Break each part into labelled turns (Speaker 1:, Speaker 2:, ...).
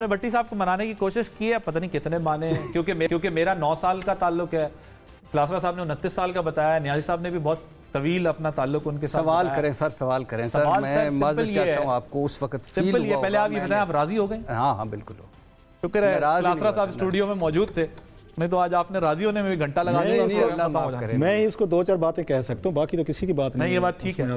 Speaker 1: भट्टी साहब को मनाने की कोशिश की है, पता नहीं कितने माने हैं, क्योंकि मेरा 9 साल का ताल्लुक है। क्लासरा साहब ने 29 साल का बताया, न्याजी साहब ने भी बहुत तवील अपना ताल्लुक उनके साथ
Speaker 2: सवाल करें सर, सवाल करें सर। मैं माजरत चाहता हूँ आपको उस वक्त
Speaker 1: सिंपल ये, पहले आप ये बताएं आप राजी हो गए?
Speaker 2: हाँ हाँ बिल्कुल।
Speaker 1: शुक्र है क्लासरा साहब स्टूडियो में मौजूद थे, नहीं तो आज आपने राजी होने में भी घंटा लगा दिया।
Speaker 3: मैं इसको 2-4 बातें कह सकता हूँ, बाकी तो किसी की बात नहीं।
Speaker 1: ये बात ठीक है।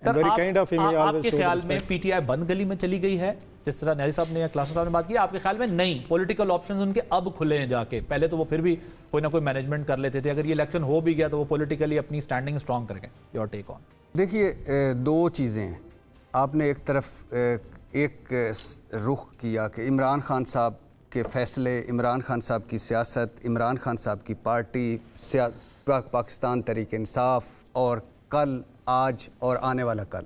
Speaker 1: आपके ख्याल में पीटीआई बंद गली में चली गई है, जिस तरह न्याजी साहब ने या क्लासरा साहब ने बात की? आपके ख्याल में नहीं, पॉलिटिकल ऑप्शंस उनके अब खुले हैं जाके, पहले तो वो फिर भी कोई ना कोई मैनेजमेंट कर लेते थे, अगर ये इलेक्शन हो भी गया तो वो पॉलिटिकली अपनी स्टैंडिंग स्ट्रॉन्ग करेंगे। Your take on.
Speaker 2: देखिए, दो चीज़ें हैं। आपने एक तरफ एक रुख किया कि इमरान खान साहब के फैसले, इमरान खान साहब की सियासत, इमरान खान साहब की पार्टी, पाकिस्तान तहरीक इंसाफ, और कल, आज और आने वाला कल।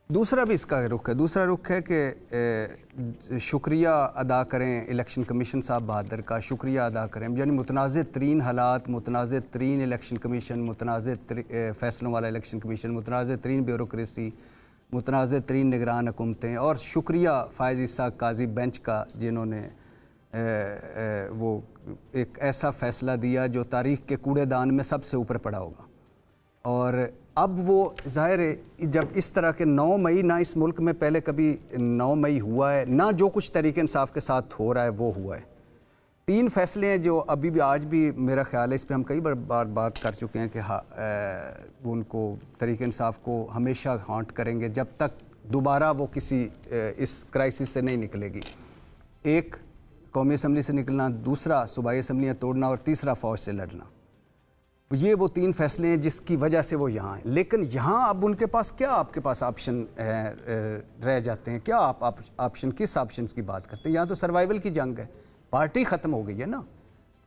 Speaker 2: दूसरा भी इसका रुख है। दूसरा रुख है कि शुक्रिया अदा करें इलेक्शन कमीशन साहब बहादुर का, शुक्रिया अदा करें, यानी मुतनाज़ तरीन हालात, मुतनाज़ तरीन इलेक्शन कमीशन, मुतनाज़ फ़ैसलों वाला इलेक्शन कमीशन, मुतनाज़ तरीन ब्यूरोक्रेसी, मुतनाज़ तरीन निगरान हुकूमतें, और शुक्रिया फ़ायज़ इसाक़ काजी बेंच का, जिन्होंने वो एक ऐसा फ़ैसला दिया जो तारीख़ के कूड़ेदान में सबसे ऊपर पड़ा होगा। और अब वो ज़ाहिर है, जब इस तरह के 9 मई, ना इस मुल्क में पहले कभी 9 मई हुआ है, ना जो कुछ तहरीक इंसाफ के साथ हो रहा है वो हुआ है। 3 फैसले हैं जो अभी भी, आज भी मेरा ख्याल है, इस पर हम कई बार बात कर चुके हैं कि उनको तहरीक इंसाफ को हमेशा हॉन्ट करेंगे जब तक दोबारा वो किसी इस क्राइसिस से नहीं निकलेगी। एक, कौमी असम्बली से निकलना, दूसरा सूबाई असम्बलियाँ तोड़ना, और तीसरा फ़ौज से लड़ना। ये वो 3 फैसले हैं जिसकी वजह से वो यहाँ हैं। लेकिन यहाँ अब उनके पास क्या, आपके पास ऑप्शन रह जाते हैं क्या? आप ऑप्शन, किस ऑप्शन की बात करते हैं? यहाँ तो सर्वाइवल की जंग है, पार्टी ख़त्म हो गई है ना।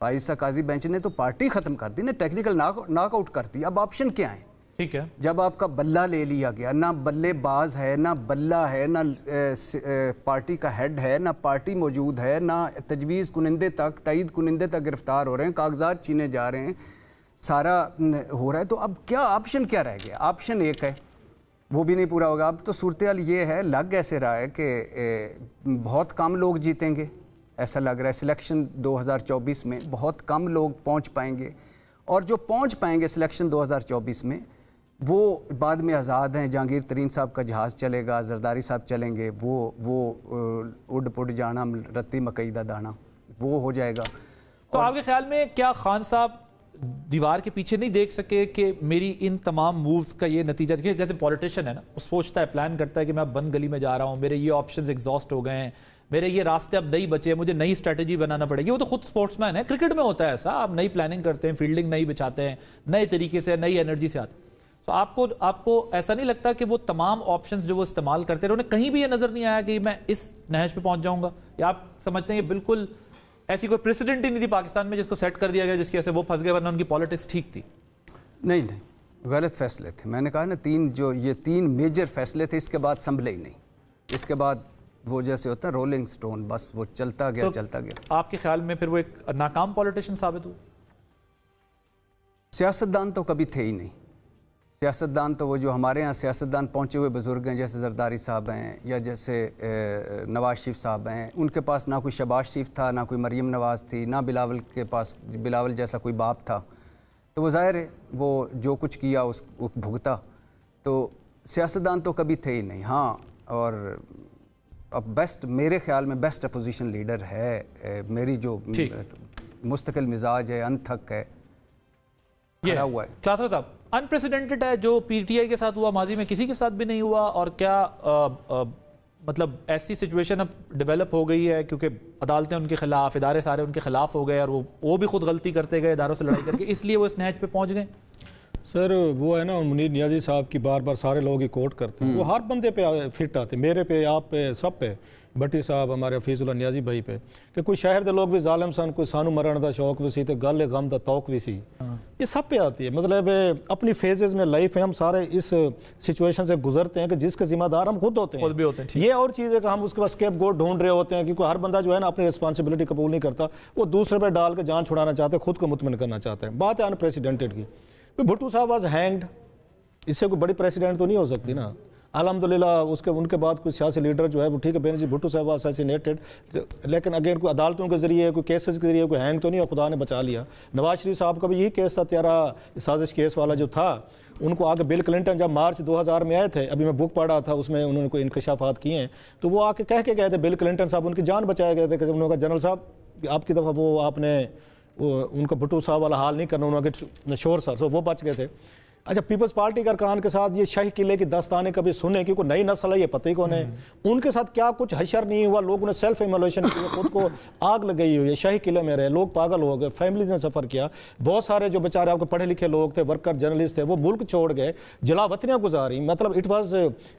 Speaker 2: फ़ायज़ इसाक़ काजी बेंच ने तो पार्टी ख़त्म कर दी ना, टेक्निकल नॉकआउट कर दी। अब ऑप्शन क्या है? ठीक है, जब आपका बल्ला ले लिया गया, ना बल्लेबाज है, ना बल्ला है, ना पार्टी का हेड है, ना पार्टी मौजूद है, ना तजवीज़ कुनिंदे तक, तईद कुनिंदे तक गिरफ्तार हो रहे हैं, कागजात छीने जा रहे हैं, सारा हो रहा है। तो अब क्या ऑप्शन क्या रह गया? ऑप्शन एक है, वो भी नहीं पूरा होगा। अब तो सूरत हाल ये है, लग ऐसे रहा है कि बहुत कम लोग जीतेंगे, ऐसा लग रहा है। सिलेक्शन 2024 में बहुत कम लोग पहुंच पाएंगे, और जो पहुंच पाएंगे सिलेक्शन 2024 में वो बाद में आज़ाद हैं। जहांगीर तरीन साहब का जहाज़ चलेगा, जरदारी साहब चलेंगे, वो उड़ पुड़ जाना, रत्ती मकई दा दाना, वो हो जाएगा।
Speaker 1: तो आपके ख्याल में क्या खान साहब दीवार के पीछे नहीं देख सके कि मेरी इन तमाम मूव्स का ये नतीजा? देखिए, जैसे पॉलिटिशियन है ना, वो सोचता है, प्लान करता है कि मैं बंद गली में जा रहा हूँ, मेरे ये ऑप्शंस एग्जॉस्ट हो गए हैं, मेरे ये रास्ते अब नहीं बचे, मुझे नई स्ट्रेटजी बनाना पड़ेगी। वो तो खुद स्पोर्ट्समैन है, क्रिकेट में होता है ऐसा, आप नई प्लानिंग करते हैं, फील्डिंग नई बिछाते हैं, नए तरीके से, नई एनर्जी से आते। तो आपको ऐसा नहीं लगता कि वो तमाम ऑप्शंस जो वो इस्तेमाल करते रहे, उन्हें कहीं भी ये नजर नहीं आया कि मैं इस नहज पे पहुंच जाऊंगा? या आप समझते हैं ये बिल्कुल ऐसी कोई प्रेसिडेंट ही नहीं थी पाकिस्तान में जिसको सेट कर दिया गया, जिसकी वजह से वो फंस गए, वरना उनकी पॉलिटिक्स ठीक थी?
Speaker 2: नहीं, गलत फैसले थे। मैंने कहा ना, 3 मेजर फैसले थे, इसके बाद संभले ही नहीं। इसके बाद वो जैसे होता है रोलिंग स्टोन, बस वो चलता गया, चलता गया।
Speaker 1: आपके ख्याल में फिर वो एक नाकाम पॉलिटिशियन साबित हुए?
Speaker 2: सियासतदान तो कभी थे ही नहीं। सियासतदान तो वो जो हमारे यहाँ सियासतदान पहुँचे हुए बुज़ुर्ग हैं, जैसे जरदारी साहब हैं, या जैसे नवाज शरीफ साहब हैं, उनके पास ना कोई शहबाज शरीफ था, ना कोई मरीम नवाज़ थी, ना बिलावल के पास बिलावल जैसा कोई बाप था। तो वो ज़ाहिर है वो जो कुछ किया उस भुगता। तो सियासतदान तो कभी थे ही नहीं। हाँ, और अब बेस्ट, मेरे ख्याल में बेस्ट अपोजिशन लीडर है, मेरी जो मुस्तकिल मिजाज है, अनथक है, खड़ा हुआ है।
Speaker 1: क्लासरा साहब, अनप्रेसिडेंटेड है जो पीटीआई के साथ हुआ, माजी में किसी के साथ भी नहीं हुआ, और क्या मतलब ऐसी सिचुएशन अब डेवलप हो गई है क्योंकि अदालतें उनके खिलाफ, इदारे सारे उनके खिलाफ हो गए, और वो भी खुद गलती करते गए इदारों से लड़ाई करके, इसलिए वो इस नहज पे पहुंच गए?
Speaker 3: सर वो है ना, मुनीर नियाजी साहब की बार सारे लोग ही कोट करते हैं, वो हर बंदे पे फिट आते, मेरे पे, आप पे, सब पे, भट्टी साहब, हमारे हफीजुल्लाह नियाजी भाई पे, कि कोई शहर के लोग भी जालिम सन, कोई सानू मरण का शौक भी सी, तो गल गम का तौक भी सी, ये सब पे आती है। मतलब अपनी फेजेस में लाइफ में हम सारे इस सिचुएशन से गुजरते हैं कि जिसके जिम्मेदार हम खुद होते हैं,
Speaker 1: खुद भी होते हैं।
Speaker 3: ये और चीज़ है कि हम उसके बाद स्केप गोट ढूंढ रहे होते हैं, क्योंकि हर बंदा जो है ना अपनी रिस्पॉन्सिबिलिटी कबूल नहीं करता, वो दूसरे पे डाल के जान छुड़ाना चाहते हैं, खुद को मुतमइन करना चाहते हैं। बात है अनप्रेसिडेंटेड की। भुट्टो साहब वाज हैंग्ड, इससे कोई बड़ी प्रेसिडेंट तो नहीं हो सकती ना। अल्हम्दुलिल्लाह उसके उनके बाद कुछ सियासी लीडर जो है वो ठीक है, बेनज़ीर भुट्टो साहब असैसिनेटेड, लेकिन अगेन कोई अदालतों के ज़रिए कोई केसेस के ज़रिए कोई हैंग तो नहीं है, खुदा ने बचा लिया। नवाज शरीफ साहब का भी यही केस था, 13 साजिश केस वाला जो था, उनको आके बिल क्लिंटन जब मार्च 2000 में आए थे, अभी मैं बुक पढ़ा था उसमें उन्होंने कोई इंकशाफात किए हैं, तो वो आके कह के गए थे बिल क्लिंटन साहब, उनकी जान बचाए गए थे कि उन्होंने कहा जनरल साहब आपकी दफ़ा वो आपने उनका भुट्टो साहब वाला हाल नहीं करना, उन्होंने शोर सर, सो वो बच गए थे। अच्छा, पीपल्स पार्टी के अरकान के साथ ये शाही किले की दास्तानें कभी सुने, क्योंकि नई नस्ल है, ये पता ही कौन है, उनके साथ क्या कुछ हशर नहीं हुआ, लोगों ने सेल्फ इमोलेशन किया, खुद को आग लगाई हुई है, शाही किले में रहे, लोग पागल हो गए, फैमिलीज ने सफ़र किया, बहुत सारे जो बेचारे आपके पढ़े लिखे लोग थे, वर्कर जर्नलिस्ट थे, वो मुल्क छोड़ गए, जलावतनियाँ गुजारी, मतलब it was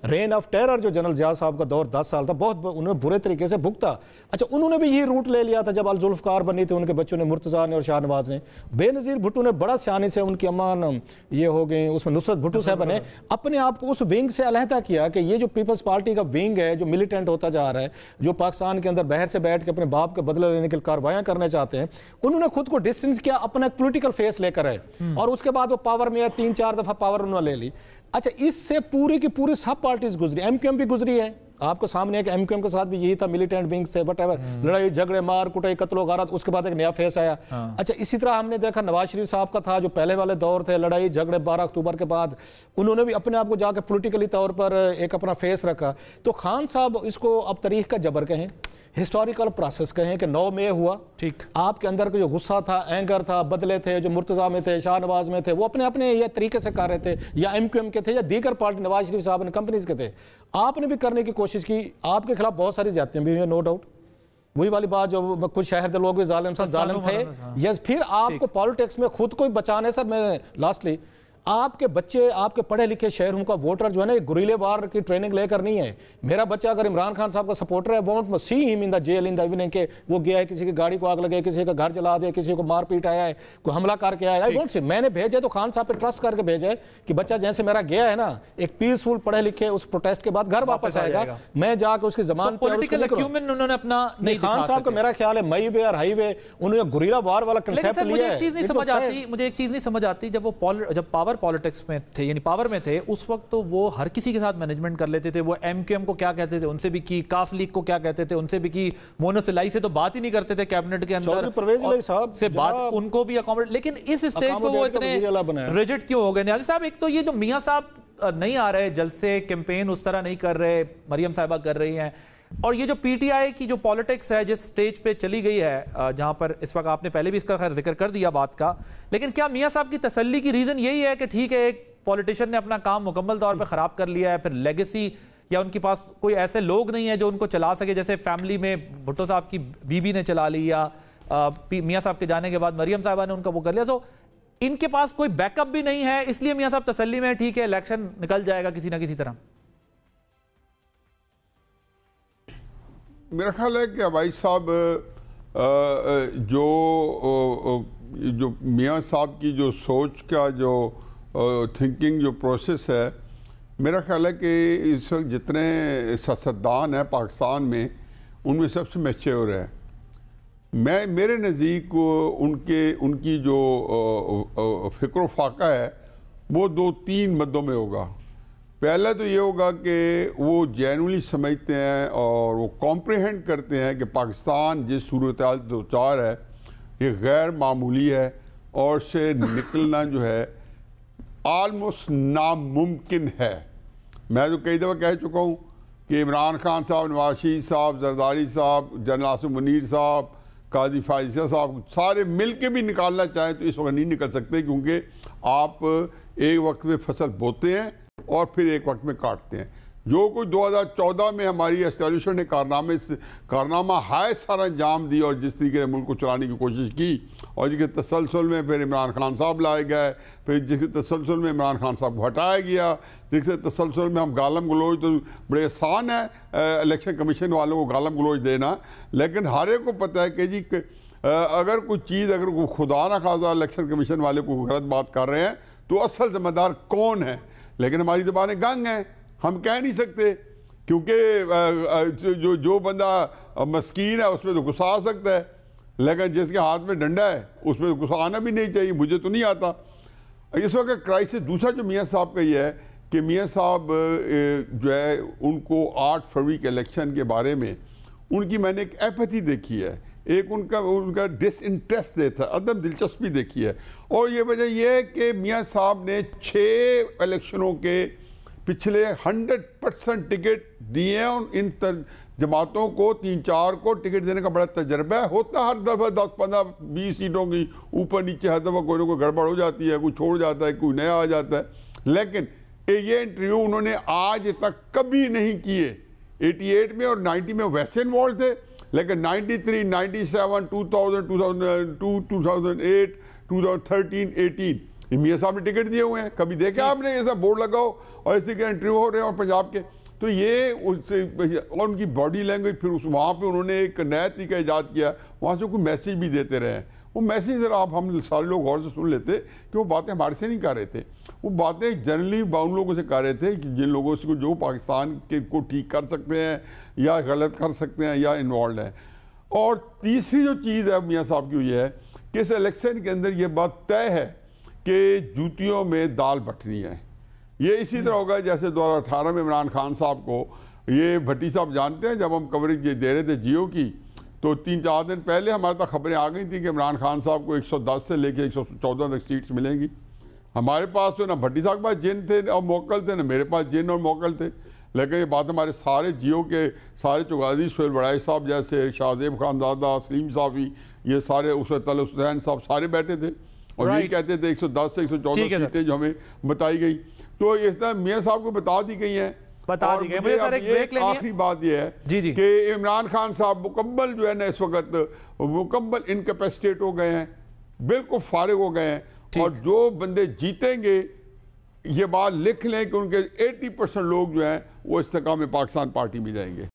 Speaker 3: rain of terror जो जनरल ज़िया साहब का दौर 10 साल था, बहुत उन्होंने बुरे तरीके से भुगता। अच्छा, उन्होंने भी यही रूट ले लिया था जब अल-जुल्फ़कार बनी थी उनके बच्चों ने, मुर्तज़ा ने और शाहनवाज ने। बेनज़ीर भुट्टो ने बड़ा सियानी से, उनकी अम्मा ये हो गई, उसमें नुसरत भुट्टो साहब ने अपने आप को उस विंग से अलहदा किया कि ये जो पीपल्स पार्टी का विंग है जो मिलिटेंट होता जा रहा है, जो पाकिस्तान के अंदर बाहर से बैठ के अपने बाप के बदले लेने की कार्रवाइयां करने चाहते हैं, उन्होंने खुद को डिस्टेंस किया, अपना पॉलिटिकल फेस लेकर आए और उसके बाद वो पावर में 3-4 दफा पावर उन्होंने ले ली। अच्छा, इससे पूरी की पूरी सब पार्टीज गुजरी, एमक्यूएम भी गुजरी है, आपको सामने है कि एमक्यूएम के साथ भी यही था, मिलिटेंट विंग से वटएवर, लड़ाई झगड़े मार कुटाई कत्लो गारत, उसके बाद एक नया फेस आया। अच्छा, इसी तरह हमने देखा नवाज शरीफ साहब का था, जो पहले वाले दौर थे, लड़ाई झगड़े 12 अक्टूबर के बाद, उन्होंने भी अपने आप को जाकर पॉलिटिकली तौर पर एक अपना फेस रखा। तो खान साहब इसको अब तारीख का जबर कहें, हिस्टोरिकल प्रोसेस कहें कि 9 मई हुआ, ठीक, आपके अंदर का जो गुस्सा था, एंगर था, बदले थे, जो मुर्तज़ा में थे, शाहनवाज में थे, वो अपने अपने ये तरीके से कर रहे थे, या एमक्यूएम के थे या दीगर पार्टी नवाज शरीफ साहब ने कंपनीज के थे, आपने भी करने की कोशिश की, आपके खिलाफ बहुत सारी ज्यादतियां भी हुई, नो डाउट, वही वाली बात जो कुछ शहर के लोग भी जालिम थे। यस, फिर आपको पॉलिटिक्स में खुद को बचाने से, मैं लास्टली, आपके बच्चे, आपके पढ़े लिखे शहरों का वोटर जो है ना, गुरीले वार की ट्रेनिंग लेकर नहीं है। मेरा बच्चा अगर इमरान खान साहब का सपोर्टर है, won't see him in the jail in the evening के वो गया है, किसी की गाड़ी को आग लगे, किसी का घर जला दिया, किसी को मार पीट आया है, कोई हमला करके आया है, वोंट सी, मैंने भेजे तो खान साहब पे ट्रस्ट करके भेजे कि बच्चा जैसे मेरा गया है ना, एक पीसफुल पढ़े लिखे उस प्रोटेस्ट के बाद घर वापस आएगा, मैं जाकर उसकी जबान
Speaker 1: उन्होंने अपना नहीं,
Speaker 3: खान साहब का मेरा ख्याल है मई वे और हाईवे, उन्होंने गुरीला वार वाला कंसेप्ट लिया है।
Speaker 1: मुझे एक चीज नहीं समझ आती, जब पावर पॉलिटिक्स में थे, यानी पावर में थे, उस वक्त तो वो हर किसी के साथ मैनेजमेंट कर लेते थे, वो एमक्यूएम को क्या कहते थे उनसे भी की, काफ लीग को क्या कहते थे उनसे भी की, मोनोसिलाई से तो बात ही नहीं करते थे कैबिनेट के अंदर, से बात उनको भी अकोमोडेट, लेकिन इस स्टेज पे वो इतने रिजिड क्यों हो गए? न्याजी साहब, एक तो ये जो मियां साहब नहीं आ रहे जलसे, कैंपेन उस तरह नहीं कर रहे, मरियम साहिबा कर रही हैं, और ये जो पीटीआई की जो पॉलिटिक्स है जिस स्टेज पे चली गई है, जहां पर इस वक्त आपने पहले भी इसका खैर जिक्र कर दिया बात का, लेकिन क्या मियां साहब की तसल्ली की रीजन यही है कि ठीक है, एक पॉलिटिशियन ने अपना काम मुकम्मल तौर पे खराब कर लिया है, फिर लेगेसी या उनके पास कोई ऐसे लोग नहीं है जो उनको चला सके, जैसे फैमिली में भुट्टो साहब की बीबी ने चला ली, या मियां साहब के जाने के बाद मरियम साहिबा ने उनका वो कर लिया, तो इनके पास कोई बैकअप भी नहीं है, इसलिए मियां साहब तसल्ली में, ठीक है इलेक्शन निकल जाएगा किसी ना किसी तरह।
Speaker 4: मेरा ख्याल है कि अवाइद साहब जो मियां साहब की जो सोच का जो थिंकिंग जो प्रोसेस है, मेरा ख्याल है कि इस वक्त जितने सियासतदान हैं पाकिस्तान में, उनमें सबसे मैच्योर है। मेरे नज़दीक उनकी जो फ़िक्र फाका है वो 2-3 मद्दों में होगा। पहला तो ये होगा कि वो जेन्युइनली समझते हैं और वो कॉम्प्रिहेंड करते हैं कि पाकिस्तान जिस सूरत हाल दो चार है ये गैर मामूली है और से निकलना जो है आलमोस्ट नामुमकिन है। मैं तो कई दफ़ा कह चुका हूँ कि इमरान खान साहब, नवाज शरीफ साहब, जरदारी साहब, जनरल आसिम मुनीर साहब, काजी फाइजा साहब सारे मिल के भी निकालना चाहें तो इस वक्त नहीं निकल सकते, क्योंकि आप एक वक्त में फसल बोते हैं और फिर एक वक्त में काटते हैं। जो कुछ 2014 में हमारी एस्टेब्लिशमेंट ने कारनामा हाय सारा अंजाम दी और जिस तरीके से मुल्क को चलाने की कोशिश की, और जिसके तसलसल में फिर इमरान खान साहब लाए गए, फिर जिसके तसलसल में इमरान खान साहब को हटाया गया, जिसके तसलसल में हम गालम गलोच, तो बड़े आसान है इलेक्शन कमीशन वालों को गालम गलोच देना, लेकिन हर एक को पता है कि जी अगर कोई चीज़, अगर कोई खुदा ना खासा इलेक्शन कमीशन वाले को गलत बात कर रहे हैं तो असल जिम्मेदार कौन है। लेकिन हमारी ज़बानें गंग हैं, हम कह नहीं सकते, क्योंकि जो बंदा मस्कीन है उसमें तो गुस्सा आ सकता है, लेकिन जिसके हाथ में डंडा है उसमें तो गुस्सा आना भी नहीं चाहिए। मुझे तो नहीं आता। इस वक्त क्राइसिस दूसरा जो मियां साहब का ये है कि मियाँ साहब जो है उनको 8 फरवरी के इलेक्शन के बारे में उनकी मैंने एक एपैथी देखी है, एक उनका डिसइंटरेस्ट था, अदम दिलचस्पी देखी है। और ये वजह यह है कि मियाँ साहब ने 6 इलेक्शनों के पिछले 100% टिकट दिए हैं। इन जमातों को 3-4 को टिकट देने का बड़ा तजर्बा है। होता हर दफ़ा 10, 15, 20 सीटों की ऊपर नीचे हर दफ़ा कोई ना कोई गड़बड़ हो जाती है, कोई छोड़ जाता है, कोई नया आ जाता है। लेकिन ये इंटरव्यू उन्होंने आज तक कभी नहीं किए। 88 में और 90 में वैसे इन्वॉल्व थे, लेकिन 93, 97, 2000, 2002, 2008, 2013, 18 मियाँ साहब ने टिकट दिए हुए हैं। कभी देखा आपने ऐसा बोर्ड लगाओ और ऐसे के इंटरव्यू हो रहे हैं और पंजाब के, तो ये उससे और उनकी बॉडी लैंग्वेज, फिर वहाँ पे उन्होंने एक नया तरीका ईजाद किया, वहाँ से कोई मैसेज भी देते रहे। वो मैसेज ज़रा हम सारे लोग गौर से सुन लेते कि वो बातें हमारे से नहीं कर रहे थे, वो बातें जनरली उन लोगों से कर रहे थे कि जिन लोगों से जो पाकिस्तान के को ठीक कर सकते हैं या गलत कर सकते हैं या इन्वॉल्व हैं। और तीसरी जो चीज़ है मियाँ साहब की, ये है कि इस इलेक्शन के अंदर ये बात तय है कि जूतियों में दाल बटनी है। ये इसी तरह होगा जैसे 2018 में इमरान खान साहब को, ये भट्टी साहब जानते हैं, जब हम कवरेज दे रहे थे जियो की, तो 3-4 दिन पहले हमारे तक खबरें आ गई थी कि इमरान खान साहब को 110 से लेके 114 तक सीट्स मिलेंगी। हमारे पास तो ना भट्टी साहब के पास जिन थे और मोकल थे, ना मेरे पास जिन और मोकल थे। लेकिन ये बात हमारे सारे जियो के सारे चौगाजी, सोहेल बड़ाई साहब जैसे, शाहजेब खानजादा, सलीम साफ़ी, ये सारे तल हुसैन साहब सारे बैठे थे और ये कहते थे 110 से 114 सीटें जो हमें बताई गई। तो इस तरह मियाँ साहब को बता दी गई हैं।
Speaker 1: बता दी गई।
Speaker 4: आखिरी बात यह है कि इमरान खान साहब मुकम्मल जो है ना इस वक्त मुकम्मल इनकैपेसिटेट हो गए हैं, बिल्कुल फारिग हो गए हैं। और जो बंदे जीतेंगे, ये बात लिख लें कि उनके 80% लोग जो हैं वो इस्तेकाम में पाकिस्तान पार्टी में जाएंगे।